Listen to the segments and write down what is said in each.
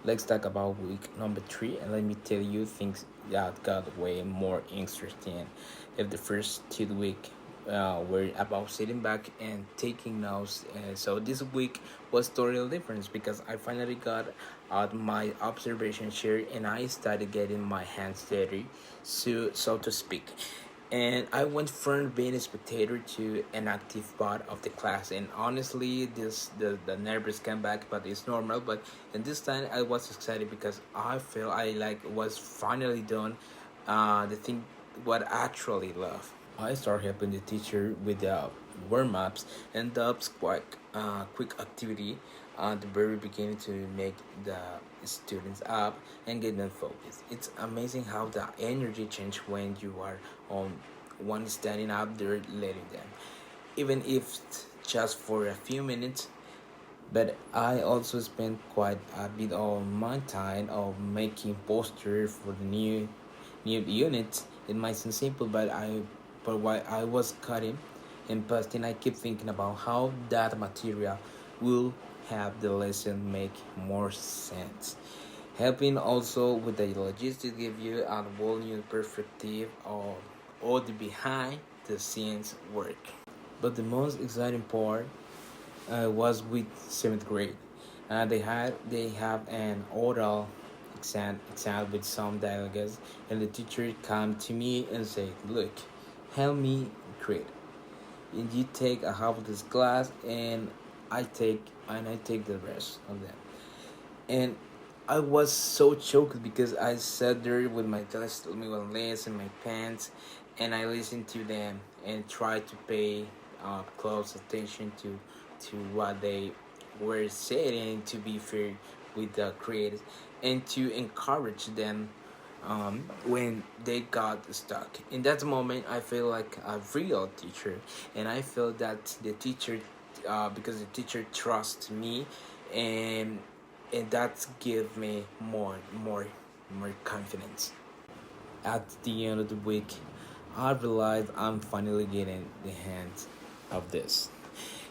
Let's talk about week number 3, and let me tell you things that got way more interesting. If the first 2 week were about sitting back and taking notes, so this week was totally different because I finally got out my observation chair and I started getting my hands dirty, so to speak. And I went from being a spectator to an active part of the class. And honestly, the nervous came back, but it's normal. But in this time, I was excited because I felt I like was finally done. The thing what I actually love. I started helping the teacher with the warm ups and the quick activity at the very beginning to make the students up and get them focused. It's amazing how the energy change when you are on one standing up there leading them, even if just for a few minutes. But I also spent quite a bit of my time of making posters for the new units. It might seem simple, but while I was cutting and pasting, I keep thinking about how that material will have the lesson make more sense. Helping also with the logistics give you a whole new perspective of all the behind the scenes work. But the most exciting part was with seventh grade. They have an oral exam with some delegates, and the teacher come to me and say, "Look, help me create. And you take a half of this class, and I take the rest of them." And I was so choked because I sat there with my glasses and my pants, and I listened to them and tried to pay close attention to what they were saying, to be fair with the creators and to encourage them when they got stuck. In that moment, I feel like a real teacher, and I feel that the teacher, because the teacher trusts me, and that give me more confidence. At the end of the week, I realized I'm finally getting the hands of this.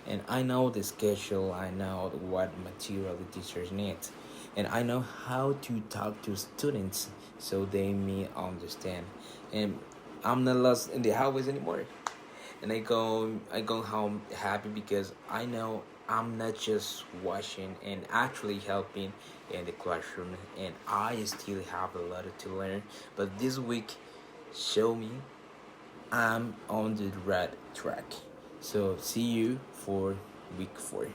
And I know the schedule, I know what material the teachers need, and I know how to talk to students so they may understand. And I'm not lost in the highways anymore. And I go home happy because I know I'm not just watching and actually helping in the classroom, and I still have a lot to learn. But this week show me I'm on the right track. So see you for week 4.